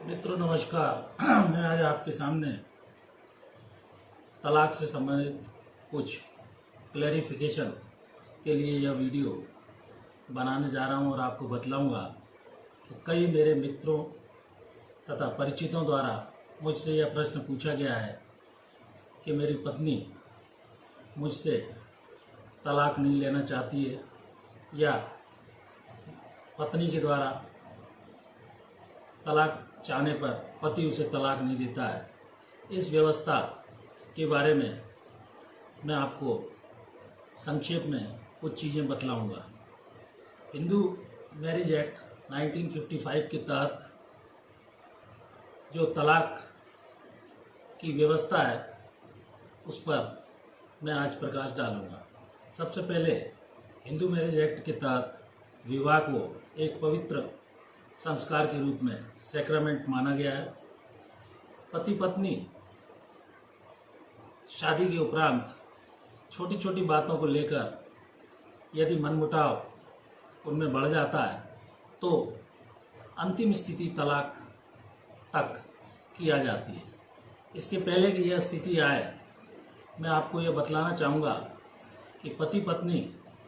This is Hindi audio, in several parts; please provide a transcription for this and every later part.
मित्रों नमस्कार। मैं आज आपके सामने तलाक से संबंधित कुछ क्लैरिफिकेशन के लिए यह वीडियो बनाने जा रहा हूं और आपको बतलाऊंगा कि कई मेरे मित्रों तथा परिचितों द्वारा मुझसे यह प्रश्न पूछा गया है कि मेरी पत्नी मुझसे तलाक नहीं लेना चाहती है या पत्नी के द्वारा तलाक चाहने पर पति उसे तलाक नहीं देता है। इस व्यवस्था के बारे में मैं आपको संक्षेप में कुछ चीज़ें बतलाऊंगा। हिंदू मैरिज एक्ट 1955 के तहत जो तलाक की व्यवस्था है उस पर मैं आज प्रकाश डालूंगा। सबसे पहले हिंदू मैरिज एक्ट के तहत विवाह को एक पवित्र संस्कार के रूप में सैक्रामेंट माना गया है। पति पत्नी शादी के उपरांत छोटी छोटी बातों को लेकर यदि मनमुटाव उनमें बढ़ जाता है तो अंतिम स्थिति तलाक तक किया जाती है। इसके पहले कि यह स्थिति आए, मैं आपको यह बतलाना चाहूँगा कि पति पत्नी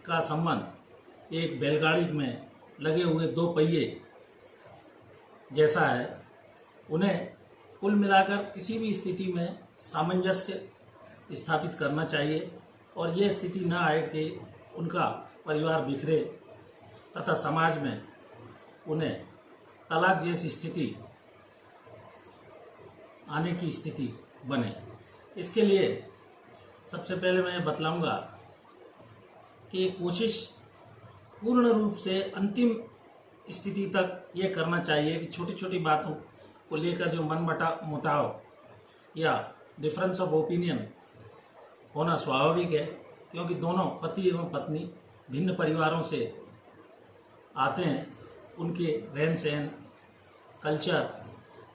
का संबंध एक बैलगाड़ी में लगे हुए दो पहिए जैसा है। उन्हें कुल मिलाकर किसी भी स्थिति में सामंजस्य स्थापित करना चाहिए और ये स्थिति न आए कि उनका परिवार बिखरे तथा समाज में उन्हें तलाक जैसी स्थिति आने की स्थिति बने। इसके लिए सबसे पहले मैं बतलाऊंगा कि कोशिश पूर्ण रूप से अंतिम स्थिति तक ये करना चाहिए कि छोटी छोटी बातों को लेकर जो मुटाव या डिफरेंस ऑफ ओपिनियन होना स्वाभाविक है, क्योंकि दोनों पति एवं पत्नी भिन्न परिवारों से आते हैं। उनके रहन सहन, कल्चर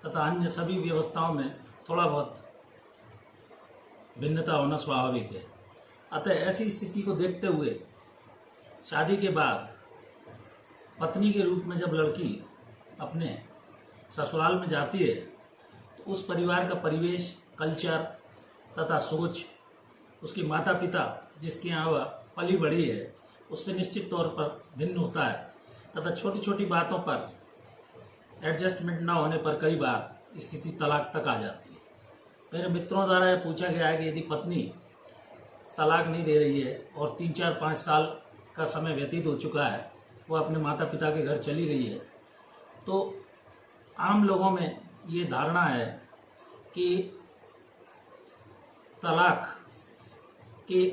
तथा अन्य सभी व्यवस्थाओं में थोड़ा बहुत भिन्नता होना स्वाभाविक है। अतः ऐसी स्थिति को देखते हुए शादी के बाद पत्नी के रूप में जब लड़की अपने ससुराल में जाती है तो उस परिवार का परिवेश, कल्चर तथा सोच, उसके माता पिता जिसके यहाँ वह पली बढ़ी है उससे निश्चित तौर पर भिन्न होता है तथा छोटी छोटी बातों पर एडजस्टमेंट न होने पर कई बार स्थिति तलाक तक आ जाती है। मेरे मित्रों द्वारा यह पूछा गया है कि यदि पत्नी तलाक नहीं दे रही है और 3-4-5 साल का समय व्यतीत हो चुका है, वो अपने माता पिता के घर चली गई है, तो आम लोगों में ये धारणा है कि तलाक के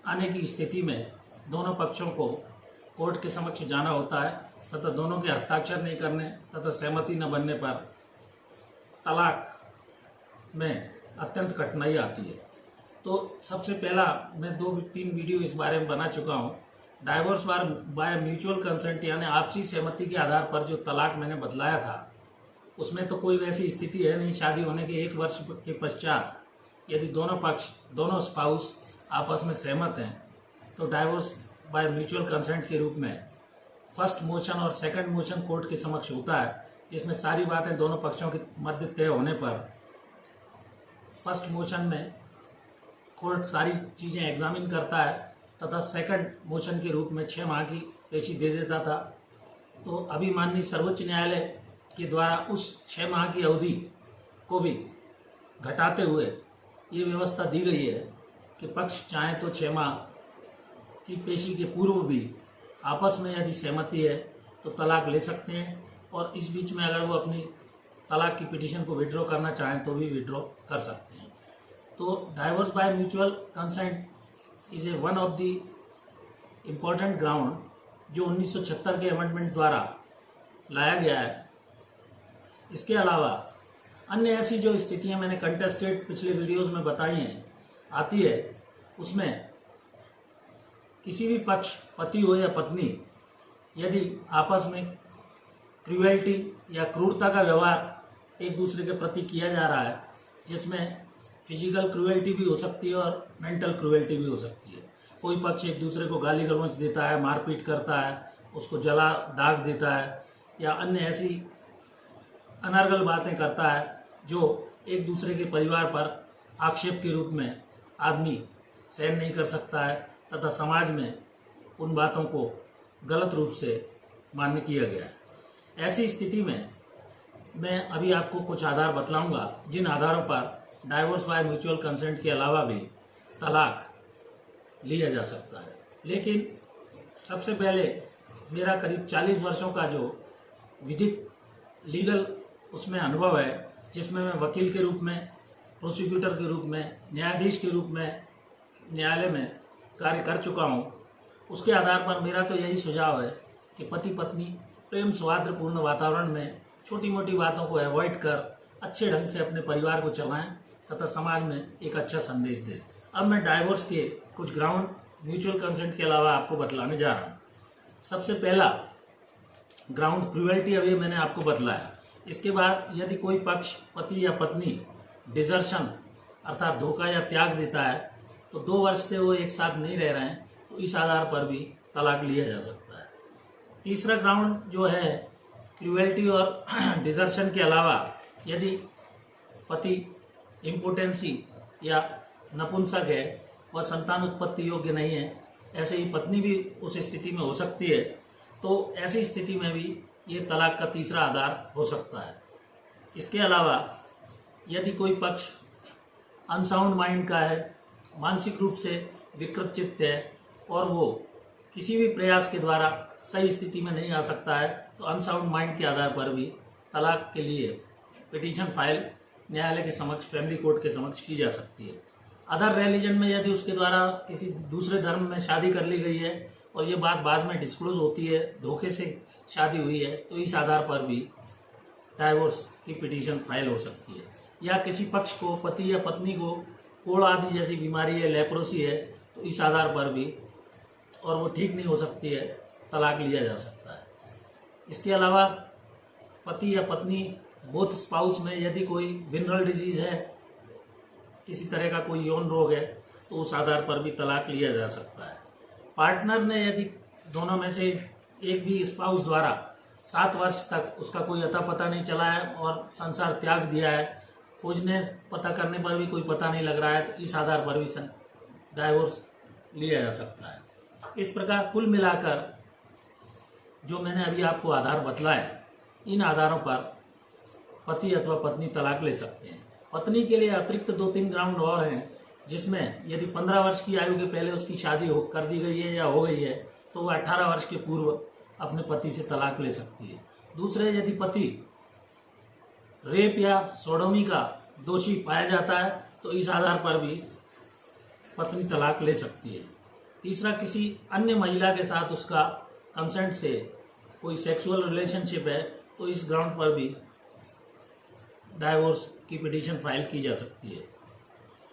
आने की स्थिति में दोनों पक्षों को कोर्ट के समक्ष जाना होता है तथा दोनों के हस्ताक्षर नहीं करने तथा सहमति न बनने पर तलाक में अत्यंत कठिनाई आती है। तो सबसे पहला मैं 2-3 वीडियो इस बारे में बना चुका हूँ। डाइवोर्स बाय म्यूचुअल कंसेंट यानी आपसी सहमति के आधार पर जो तलाक मैंने बतलाया था उसमें तो कोई वैसी स्थिति है नहीं। शादी होने के 1 वर्ष के पश्चात यदि दोनों स्पाउस आपस में सहमत हैं तो डाइवोर्स बाय म्यूचुअल कंसेंट के रूप में फर्स्ट मोशन और सेकंड मोशन कोर्ट के समक्ष होता है, जिसमें सारी बातें दोनों पक्षों के मध्य तय होने पर फर्स्ट मोशन में कोर्ट सारी चीज़ें एग्जामिन करता है तथा सेकंड मोशन के रूप में 6 माह की पेशी दे देता था। तो अभी माननीय सर्वोच्च न्यायालय के द्वारा उस 6 माह की अवधि को भी घटाते हुए ये व्यवस्था दी गई है कि पक्ष चाहें तो 6 माह की पेशी के पूर्व भी आपस में यदि सहमति है तो तलाक ले सकते हैं और इस बीच में अगर वो अपनी तलाक की पिटीशन को विड्रॉ करना चाहें तो भी विड्रॉ कर सकते हैं। तो divorce by mutual consent is a one of the important ground जो 1976 के अमेंडमेंट द्वारा लाया गया है। इसके अलावा अन्य ऐसी जो स्थितियां मैंने कंटेस्टेड पिछले वीडियोस में बताई हैं आती है, उसमें किसी भी पक्ष, पति हो या पत्नी, यदि आपस में क्रूएल्टी या क्रूरता का व्यवहार एक दूसरे के प्रति किया जा रहा है, जिसमें फिजिकल क्रूएल्टी भी हो सकती है और मेंटल क्रूएल्टी भी हो सकती है। कोई पक्ष एक दूसरे को गाली गलौज देता है, मारपीट करता है, उसको जला दाग देता है या अन्य ऐसी अनर्गल बातें करता है जो एक दूसरे के परिवार पर आक्षेप के रूप में आदमी सहन नहीं कर सकता है तथा समाज में उन बातों को गलत रूप से मान्य किया गया है। ऐसी स्थिति में मैं अभी आपको कुछ आधार बतलाऊंगा जिन आधारों पर डाइवोर्स बाय म्यूचुअल कंसेंट के अलावा भी तलाक लिया जा सकता है। लेकिन सबसे पहले मेरा करीब 40 वर्षों का जो विधिक लीगल उसमें अनुभव है, जिसमें मैं वकील के रूप में, प्रोसिक्यूटर के रूप में, न्यायाधीश के रूप में न्यायालय में कार्य कर चुका हूँ, उसके आधार पर मेरा तो यही सुझाव है कि पति पत्नी प्रेम सौहार्दपूर्ण वातावरण में छोटी मोटी बातों को अवॉइड कर अच्छे ढंग से अपने परिवार को चलाएं तथा समाज में एक अच्छा संदेश दें। अब मैं डाइवोर्स के कुछ ग्राउंड म्यूचुअल कंसेंट के अलावा आपको बतलाने जा रहा हूँ। सबसे पहला ग्राउंड क्रूएल्टी अभी मैंने आपको बतलाया। इसके बाद यदि कोई पक्ष पति या पत्नी डिजर्शन अर्थात धोखा या त्याग देता है तो 2 वर्ष से वो एक साथ नहीं रह रहे हैं तो इस आधार पर भी तलाक लिया जा सकता है। तीसरा ग्राउंड जो है क्रूएल्टी और डिजर्शन के अलावा यदि पति इम्पोटेंसी या नपुंसक है, वह संतान उत्पत्ति योग्य नहीं है, ऐसे ही पत्नी भी उस स्थिति में हो सकती है, तो ऐसी स्थिति में भी ये तलाक का तीसरा आधार हो सकता है। इसके अलावा यदि कोई पक्ष अनसाउंड माइंड का है, मानसिक रूप से विकृत चित्त है और वो किसी भी प्रयास के द्वारा सही स्थिति में नहीं आ सकता है, तो अनसाउंड माइंड के आधार पर भी तलाक के लिए पिटीशन फाइल न्यायालय के समक्ष, फैमिली कोर्ट के समक्ष की जा सकती है। अदर रिलीजन में यदि उसके द्वारा किसी दूसरे धर्म में शादी कर ली गई है और ये बात बाद में डिस्क्लोज होती है, धोखे से शादी हुई है, तो इस आधार पर भी डाइवोर्स की पिटीशन फाइल हो सकती है। या किसी पक्ष को, पति या पत्नी को कोढ़ आदि जैसी बीमारी है, लेप्रोसी है, तो इस आधार पर भी और वो ठीक नहीं हो सकती है, तलाक लिया जा सकता है। इसके अलावा पति या पत्नी बोथ स्पाउस में यदि कोई विनरल डिजीज है, किसी तरह का कोई यौन रोग है, तो उस आधार पर भी तलाक लिया जा सकता है। पार्टनर ने यदि दोनों में से एक भी स्पाउस द्वारा 7 वर्ष तक उसका कोई अता पता नहीं चला है और संसार त्याग दिया है, खोजने पता करने पर भी कोई पता नहीं लग रहा है, तो इस आधार पर भी डाइवोर्स लिया जा सकता है। इस प्रकार कुल मिलाकर जो मैंने अभी आपको आधार बतलाए, इन आधारों पर पति अथवा पत्नी तलाक ले सकते हैं। पत्नी के लिए अतिरिक्त 2-3 ग्राउंड और हैं, जिसमें यदि 15 वर्ष की आयु के पहले उसकी शादी कर दी गई है या हो गई है, तो वह 18 वर्ष के पूर्व अपने पति से तलाक ले सकती है। दूसरे, यदि पति रेप या सोडोमी का दोषी पाया जाता है, तो इस आधार पर भी पत्नी तलाक ले सकती है। तीसरा, किसी अन्य महिला के साथ उसका कंसेंट से कोई सेक्सुअल रिलेशनशिप है, तो इस ग्राउंड पर भी डाइवोर्स की पिटीशन फाइल की जा सकती है।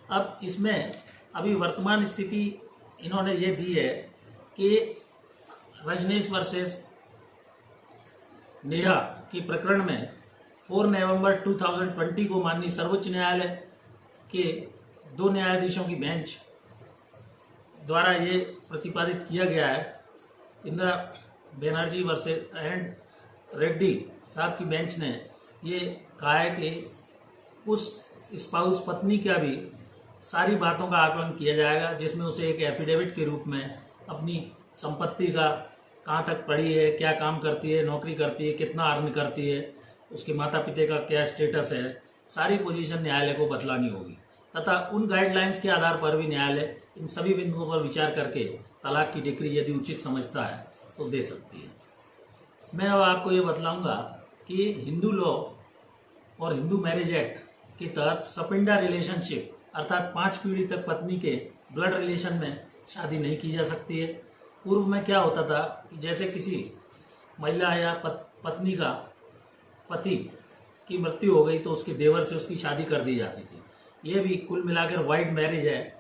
अब इसमें अभी वर्तमान स्थिति इन्होंने ये दी है कि रजनीश वर्सेस नेहा की प्रकरण में 4 नवंबर 2020 को माननीय सर्वोच्च न्यायालय के 2 न्यायाधीशों की बेंच द्वारा ये प्रतिपादित किया गया है, इंदिरा बनर्जी वर्सेस एंड रेड्डी साहब की बेंच ने ये कहा है कि उस स्पाउस पत्नी का भी सारी बातों का आकलन किया जाएगा, जिसमें उसे एक एफिडेविट के रूप में अपनी संपत्ति का कहाँ तक पड़ी है, क्या काम करती है, नौकरी करती है, कितना अर्न करती है, उसके माता पिता का क्या स्टेटस है, सारी पोजीशन न्यायालय को बतलानी होगी तथा उन गाइडलाइंस के आधार पर भी न्यायालय इन सभी बिंदुओं पर विचार करके तलाक की डिक्री यदि उचित समझता है तो दे सकती है। मैं अब आपको ये बतलाऊंगा कि हिंदू लॉ और हिंदू मैरिज एक्ट के तहत सपिंडा रिलेशनशिप अर्थात 5 पीढ़ी तक पत्नी के ब्लड रिलेशन में शादी नहीं की जा सकती है। पूर्व में क्या होता था कि जैसे किसी महिला या पत्नी का पति की मृत्यु हो गई तो उसके देवर से उसकी शादी कर दी जाती थी। ये भी कुल मिलाकर वाइड मैरिज है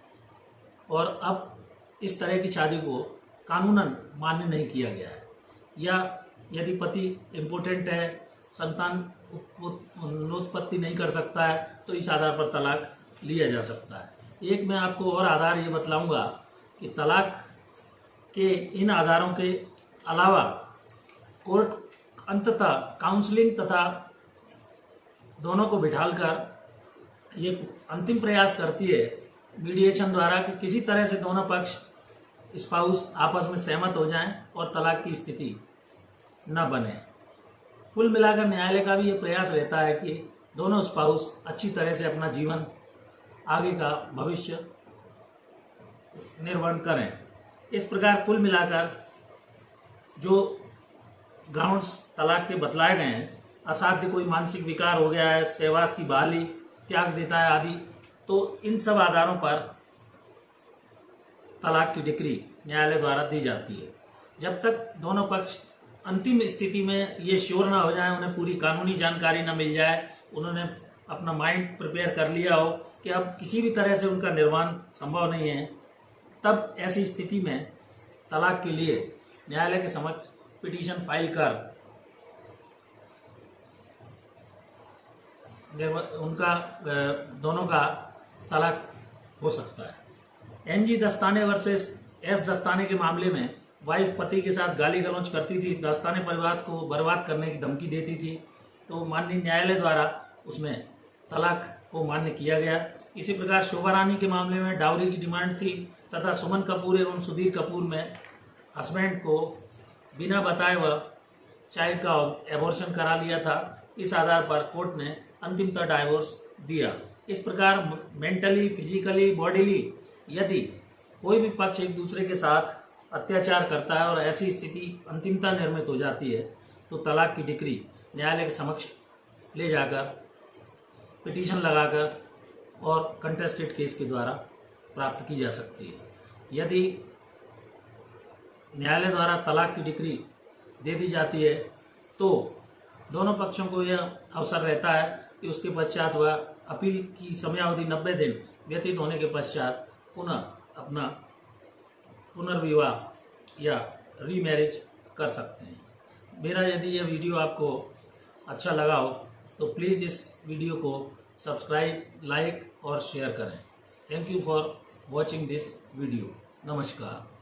और अब इस तरह की शादी को कानूनन मान्य नहीं किया गया है। या यदि पति इम्पोर्टेंट है, संतान उत्पत्ति नहीं कर सकता है, तो इस आधार पर तलाक लिया जा सकता है। एक मैं आपको और आधार ये बतलाऊंगा कि तलाक के इन आधारों के अलावा कोर्ट अंततः काउंसलिंग तथा दोनों को बिठालकर ये अंतिम प्रयास करती है मीडिएशन द्वारा कि किसी तरह से दोनों पक्ष स्पाउस आपस में सहमत हो जाएं और तलाक की स्थिति न बने। कुल मिलाकर न्यायालय का भी ये प्रयास रहता है कि दोनों स्पाउस अच्छी तरह से अपना जीवन आगे का भविष्य निर्वहन करें। इस प्रकार कुल मिलाकर जो ग्राउंड्स तलाक के बतलाए गए हैं, असाध्य कोई मानसिक विकार हो गया है, सहवास की बहाली, त्याग देता है आदि, तो इन सब आधारों पर तलाक की डिक्री न्यायालय द्वारा दी जाती है। जब तक दोनों पक्ष अंतिम स्थिति में ये श्योर ना हो जाए, उन्हें पूरी कानूनी जानकारी ना मिल जाए, उन्होंने अपना माइंड प्रिपेयर कर लिया हो कि अब किसी भी तरह से उनका निर्वाण संभव नहीं है, तब ऐसी स्थिति में तलाक के लिए न्यायालय के समक्ष पिटीशन फाइल कर उनका दोनों का तलाक हो सकता है। एनजी दस्ताने वर्सेस एस दस्ताने के मामले में वाइफ पति के साथ गाली गलौज करती थी, दस्ताने परिवार को बर्बाद करने की धमकी देती थी, तो माननीय न्यायालय द्वारा उसमें तलाक को मान्य किया गया। इसी प्रकार शोभा रानी के मामले में डाउरी की डिमांड थी तथा सुमन कपूर एवं सुधीर कपूर में हस्बैंड को बिना बताए वह चाइल्ड का एबॉर्शन करा लिया था। इस आधार पर कोर्ट ने अंतिमतः डाइवोर्स दिया। इस प्रकार मेंटली, फिजिकली, बॉडीली यदि कोई भी पक्ष एक दूसरे के साथ अत्याचार करता है और ऐसी स्थिति अंतिमतः निर्मित हो जाती है, तो तलाक की डिक्री न्यायालय के समक्ष ले जाकर पिटीशन लगाकर और कंटेस्टेड केस के द्वारा प्राप्त की जा सकती है। यदि न्यायालय द्वारा तलाक की डिक्री दे दी जाती है तो दोनों पक्षों को यह अवसर रहता है कि उसके पश्चात वह अपील की समयावधि 90 दिन व्यतीत होने के पश्चात पुनः अपना पुनर्विवाह या रीमैरिज कर सकते हैं। मेरा यदि यह वीडियो आपको अच्छा लगा हो तो प्लीज़ इस वीडियो को सब्सक्राइब, लाइक और शेयर करें। Thank you for watching this video. नमस्कार।